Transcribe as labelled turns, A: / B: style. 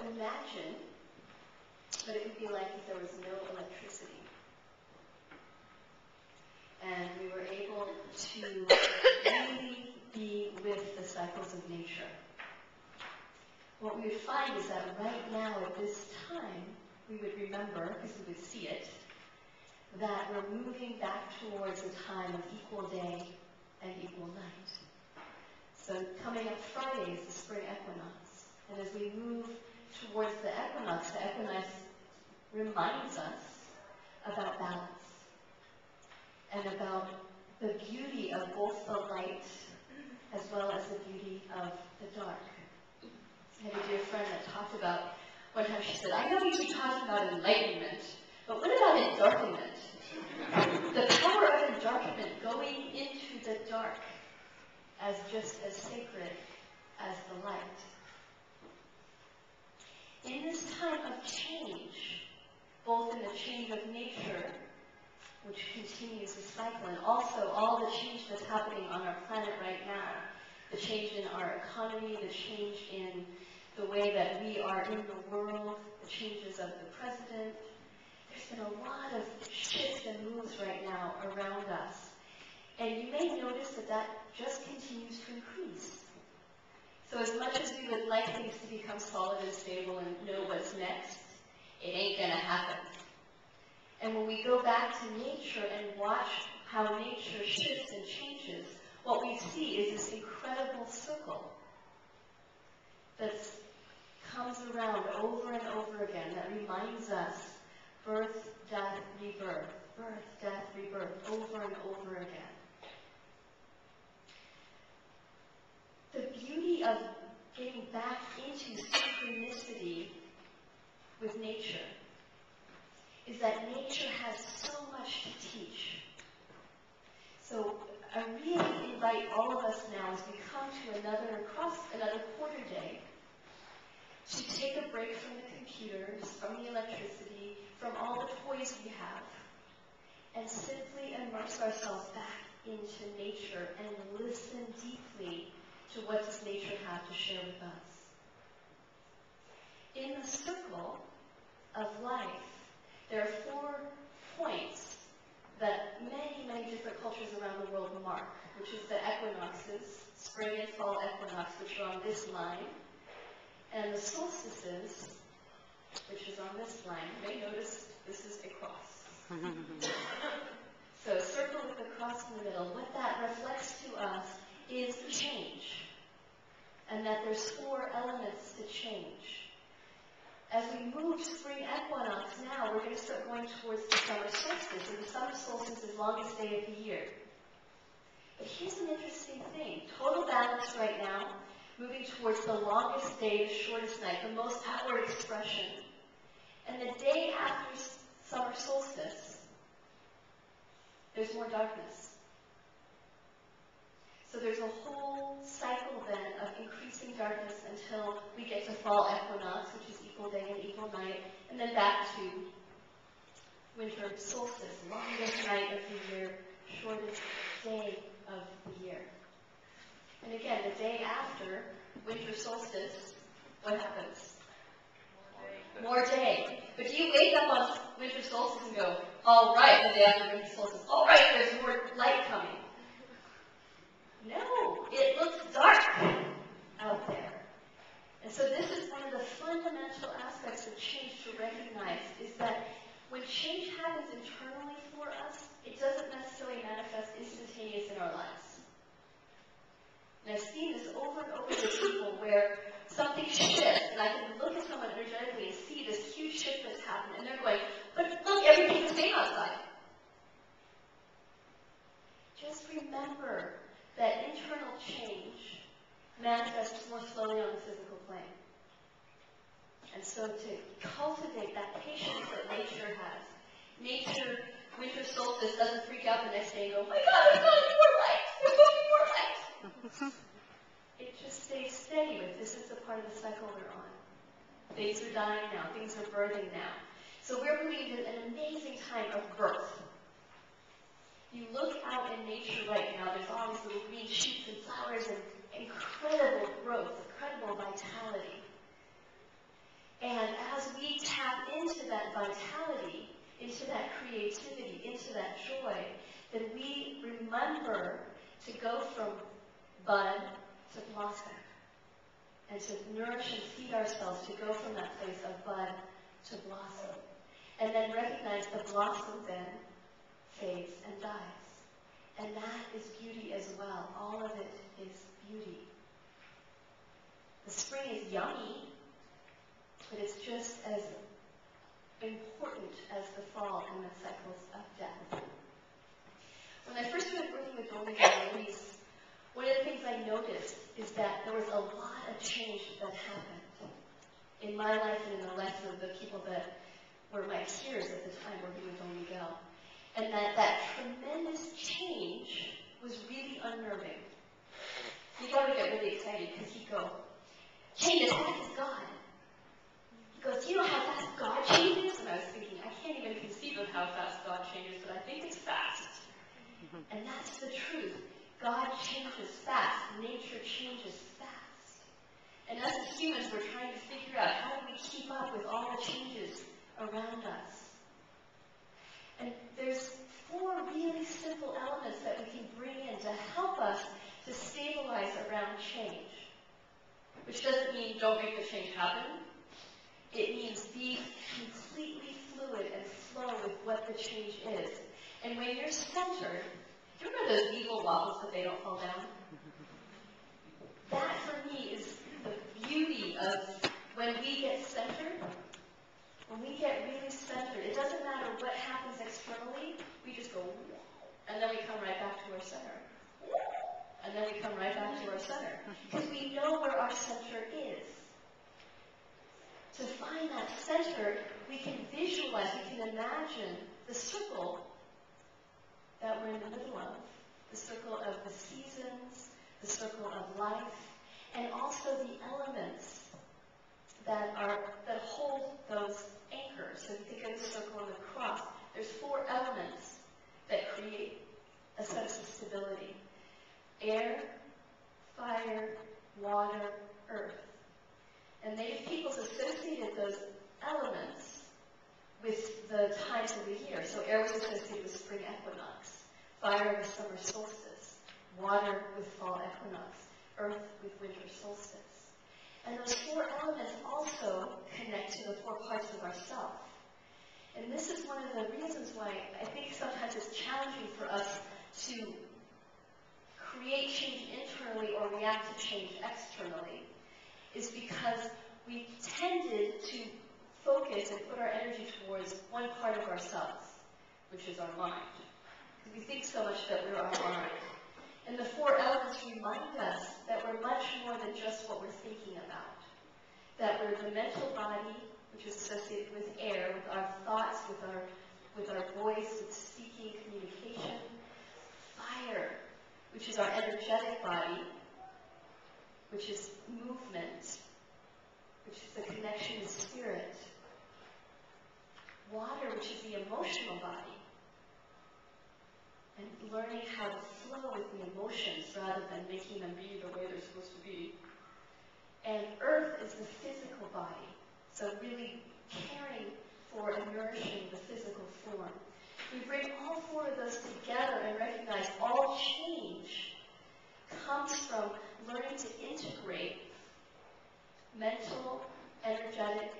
A: imagine what it would be like if there was no electricity. And we were able to really be with the cycles of nature. What we would find is that right now at this time, we would remember, because we would see it, that we're moving back towards a time of equal day and equal night. So coming up Friday is the spring equinox. And as we move towards the equinox reminds us about balance and about the beauty of both the light as well as the beauty of the dark. I had a dear friend that talked about, one time she said, I know you keep talking about enlightenment, but what about endarkenment? The power of endarkenment, going into the dark as just as sacred as the light. In this time of change, both in the change of nature, which continues the cycle, and also all the change that's happening on our planet right now, the change in our economy, the change in the way that we are in the world, the changes of the president. There's been a lot of shifts and moves right now around us. And you may notice that that just continues to increase. So as much as we would like things to become solid and stable and know what's next, it ain't gonna happen. And when we go back to nature and watch how nature shifts and changes, what we see is this incredible circle that comes around over and over again that reminds us birth, death, rebirth, birth, death, rebirth, over and over again. The beauty of getting back into synchronicity with nature is that nature has so much to teach. So I really invite all of us now, as we come to another quarter day, to take a break from the computers, from the electricity, from all the toys we have, and simply immerse ourselves back into nature and listen deeply to what does nature have to share with us. In the circle of life, there are 4 points that many, many different cultures around the world mark, which is the equinoxes, spring and fall equinox, which are on this line, and the solstices, which is on this line. You may notice this is a cross. So a circle with a cross in the middle. What that reflects to us is change, and that there's 4 elements to change. As we move spring equinox now, we're going to start going towards the summer solstice, and the summer solstice is the longest day of the year. But here's an interesting thing. Total balance right now, moving towards the longest day, the shortest night, the most outward expression. And the day after summer solstice, there's more darkness. So there's a whole cycle then of increasing darkness until we get to fall equinox, which is equal day and equal night, and then back to winter solstice, longest night of the year, shortest day of the year. And again, the day after winter solstice, what happens? More day. But do you wake up on winter solstice and go, all right, the day after winter solstice, all right, there's more light coming? No, it looks dark out there. And so this is one of the fundamental aspects of change to recognize, is that when change happens internally for us, it doesn't necessarily manifest instantaneous in our lives. And I've seen this over and over with people where something shifts, and I can look at someone energetically and see this huge shift that's happened, and they're going, but look, everything's the same outside. Just remember that internal change manifests more slowly on the physical plane. And so to cultivate that patience that nature has, nature, winter solstice doesn't freak out the next day and go, oh my God, there's not any more light! There's going to be more light! It just stays steady with, this is the part of the cycle we're on. Things are dying now, things are birthing now. So we're moving into an amazing time of birth. You look out in nature right now, there's all these little green shoots and flowers and incredible growth, incredible vitality. that vitality, into that creativity, into that joy, then we remember to go from bud to blossom, and to nourish and feed ourselves to go from that place of bud to blossom. And then recognize the blossom then fades and dies. And that is beauty as well. All of it is beauty. The spring is yummy, but it's just as important as the fall and the cycles of death. When I first started working with Golden Ladies, one of the things I noticed is that there was a lot of change that happened in my life and in the lives of the people that were my peers at the time working with Don Miguel. And that tremendous change was really unnerving. Miguel would get really excited because he'd go, "Change as fast as God." He goes, "Do you know how fast God changes?" And I was thinking, I can't even conceive of how fast God changes, but I think it's fast. And that's the truth. God changes fast. Nature changes fast. And us as humans, we're trying to figure out how do we keep up with all the changes around us. And there's 4 really simple elements that we can bring in to help us to stabilize around change. Which doesn't mean don't make the change happen. It means be completely fluid and flow with what the change is. And when you're centered, do you remember those eagle waffles that they don't fall down? That for me is the beauty of when we get centered. When we get really centered, it doesn't matter what happens externally, we just go, and then we come right back to our center. And then we come right back to our center. Because we know where our center is. To find that center, we can visualize, we can imagine the circle that we're in the middle of. The circle of the seasons, the circle of life, and also the elements that hold those anchors. So if you think of the circle and the cross, there's 4 elements that create a sense of stability. Air, fire, water, earth. And Native peoples associated those elements with the times of the year. So air was associated with spring equinox, fire with summer solstice, water with fall equinox, earth with winter solstice. And those 4 elements also connect to the 4 parts of ourself. And this is one of the reasons why I think sometimes it's challenging for us to create change internally or react to change externally, is because we tended to focus and put our energy towards one part of ourselves, which is our mind. Because we think so much that we're our mind. And the 4 elements remind us that we're much more than just what we're thinking about. That we're the mental body, which is associated with air, with our thoughts, with our voice, with speaking, communication. Fire, which is our energetic body, which is movement, which is the connection to spirit. Water, which is the emotional body. And learning how to flow with the emotions rather than making them be the way they're supposed to be. And earth is the physical body. So really caring for and nourishing the physical form. We bring all 4 of those together and recognize all change comes from learning to integrate mental, energetic,